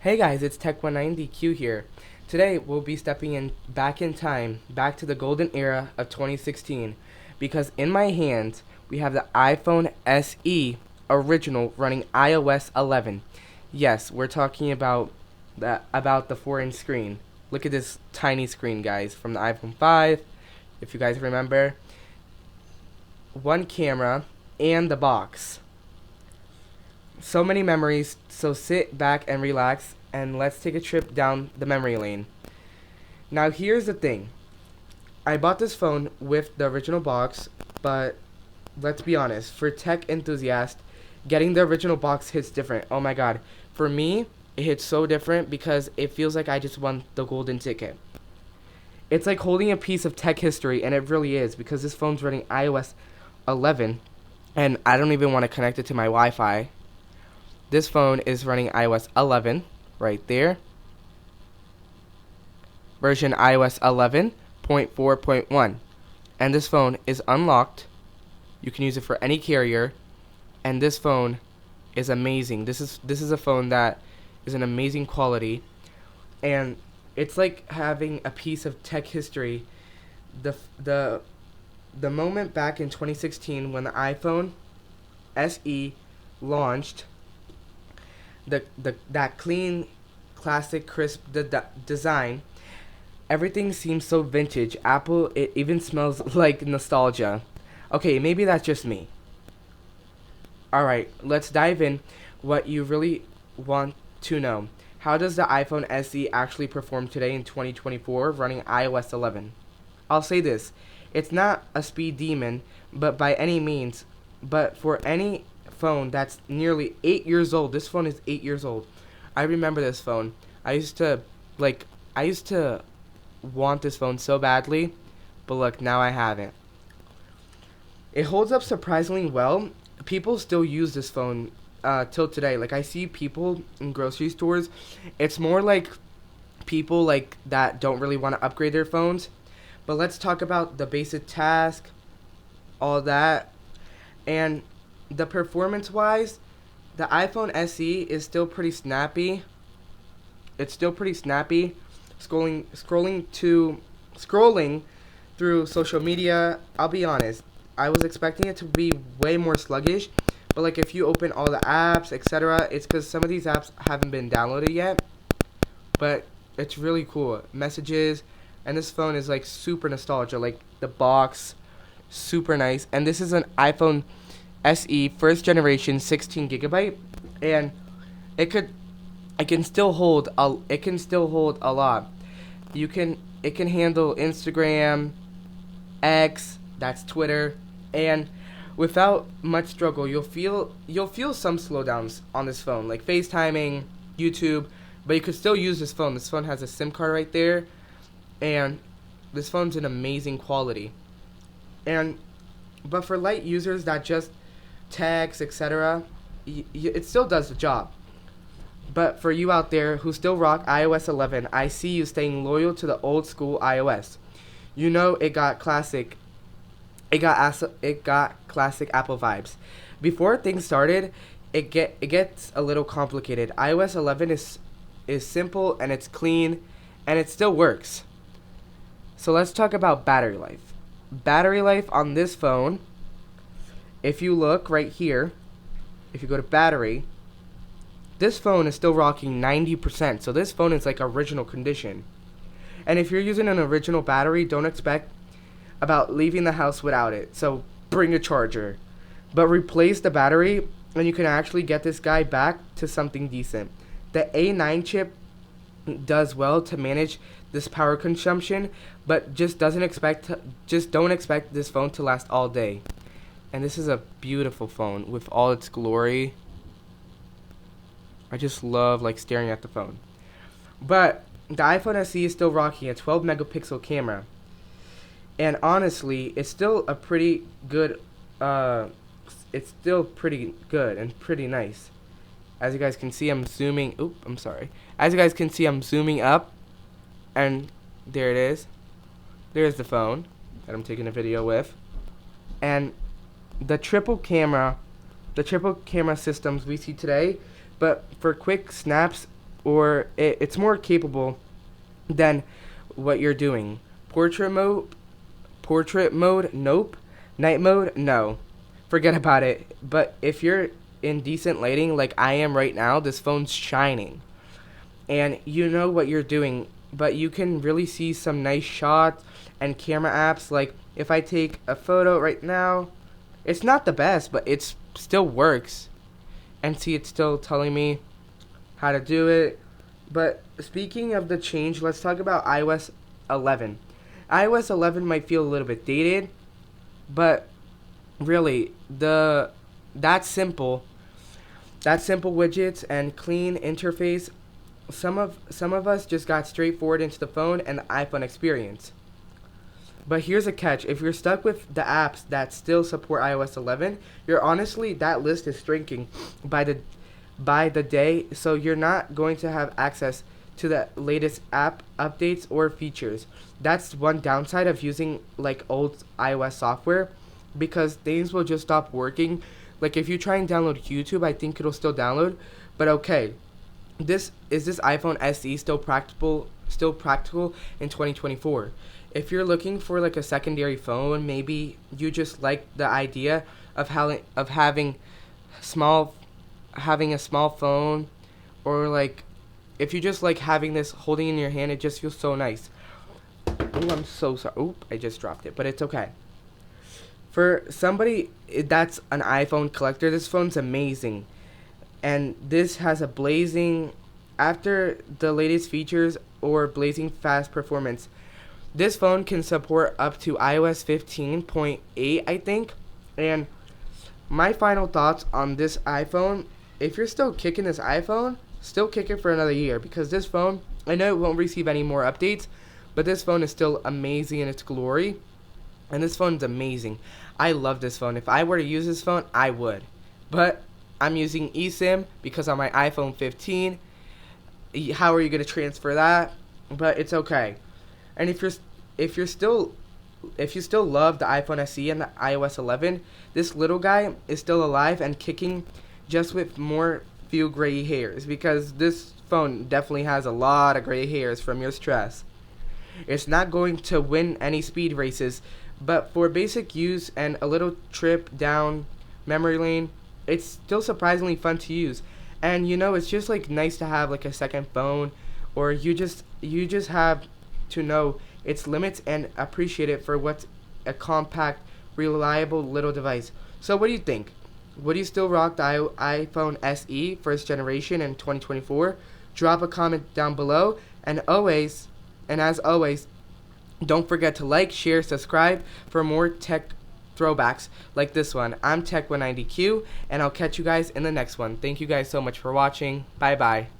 Hey guys, it's Tech190Q here. Today we'll be stepping back in time, back to the golden era of 2016, because in my hands we have the iPhone SE original running iOS 11. Yes, we're talking about the 4-inch screen. Look at this tiny screen, guys, from the iPhone 5. If you guys remember, one camera and the box. So many memories, so sit back and relax and let's take a trip down the memory lane. Now here's the thing. I bought this phone with the original box, but let's be honest, for tech enthusiasts, getting the original box hits different. Oh my god. For me, it hits so different because it feels like I just won the golden ticket. It's like holding a piece of tech history, and it really is because this phone's running iOS 11 and I don't even want to connect it to my Wi-Fi. This phone is running iOS 11 right there. Version iOS 11.4.1. And this phone is unlocked. You can use it for any carrier. And this phone is amazing. This is a phone that is an amazing quality. And it's like having a piece of tech history. The moment back in 2016 when the iPhone SE launched, that clean, classic, crisp design, everything seems so vintage. Apple, it even smells like nostalgia. Okay, maybe that's just me. Alright, let's dive in what you really want to know. How does the iPhone SE actually perform today in 2024 running iOS 11? I'll say this, it's not a speed demon, but by any means, but for any phone that's nearly 8 years old. This phone is 8 years old. I remember this phone. I used to want this phone so badly, but look, now I have it. It holds up surprisingly well. People still use this phone till today. Like I see people in grocery stores. It's more like people like that don't really want to upgrade their phones. But let's talk about the basic task, all that, and the performance wise, the iPhone SE is still pretty snappy. It's still pretty snappy. Scrolling through social media, I'll be honest, I was expecting it to be way more sluggish, but like if you open all the apps, etc., it's because some of these apps haven't been downloaded yet. But it's really cool. Messages, and this phone is like super nostalgia. Like the box, super nice. And this is an iPhone SE first generation 16 gigabyte, and it can still hold a lot. It can handle Instagram, X, that's Twitter, and without much struggle, you'll feel some slowdowns on this phone, like FaceTiming, YouTube, but you could still use this phone. This phone has a SIM card right there, and this phone's an amazing quality. But for light users that just text, etc., it still does the job. But for you out there who still rock iOS 11, I see you staying loyal to the old school iOS. You know it got classic Apple vibes. Before things started, it gets a little complicated. iOS 11 is simple and it's clean and it still works. So let's talk about battery life. Battery life on this phone, if you look right here, if you go to battery, this phone is still rocking 90%. So this phone is like original condition. And if you're using an original battery, don't expect about leaving the house without it. So bring a charger. But replace the battery and you can actually get this guy back to something decent. The A9 chip does well to manage this power consumption, but just don't expect this phone to last all day. And this is a beautiful phone with all its glory. I just love like staring at the phone. But the iPhone SE is still rocking a 12 megapixel camera. And honestly, it's still a pretty good it's still pretty good and pretty nice. As you guys can see, I'm zooming. As you guys can see, I'm zooming up, and there it is. There's the phone that I'm taking a video with. And the triple camera systems we see today, but for quick snaps or it's more capable than what you're doing. Portrait mode, nope. Night mode, no. Forget about it. But if you're in decent lighting like I am right now, this phone's shining. And you know what you're doing, but you can really see some nice shots and camera apps. Like if I take a photo right now, it's not the best, but it still works. And see, it's still telling me how to do it. But speaking of the change, let's talk about iOS 11. iOS 11 might feel a little bit dated, but really that simple widgets and clean interface, some of us just got straightforward into the phone and the iPhone experience. But here's a catch: if you're stuck with the apps that still support iOS 11, that list is shrinking by the day, so you're not going to have access to the latest app updates or features. That's one downside of using like old iOS software, because things will just stop working. Like if you try and download YouTube, I think it'll still download. But okay, this iPhone SE still practical in 2024. If you're looking for like a secondary phone, maybe you just like the idea of having a small phone, or like if you just like having this holding in your hand, it just feels so nice. Oh, I'm so sorry. Oop, I just dropped it, but it's okay. For somebody that's an iPhone collector, this phone's amazing. And this has a after the latest features or blazing fast performance. This phone can support up to iOS 15.8, I think. And my final thoughts on this iPhone: if you're still kicking this iPhone, still kick it for another year, because this phone, I know it won't receive any more updates, but this phone is still amazing in its glory. And this phone's amazing. I love this phone. If I were to use this phone, I would. But I'm using eSIM because on my iPhone 15, how are you going to transfer that? But it's okay. And if you still love the iPhone SE and the iOS 11, this little guy is still alive and kicking, just with few gray hairs, because this phone definitely has a lot of gray hairs from your stress. It's not going to win any speed races, but for basic use and a little trip down memory lane, it's still surprisingly fun to use. And it's just like nice to have like a second phone, or you just have to know its limits and appreciate it for what's a compact, reliable little device. So what do you think? Would you still rock the iPhone SE first generation in 2024? Drop a comment down below, and as always, don't forget to like, share, subscribe for more tech throwbacks like this one. I'm Tech190Q, and I'll catch you guys in the next one. Thank you guys so much for watching. Bye bye.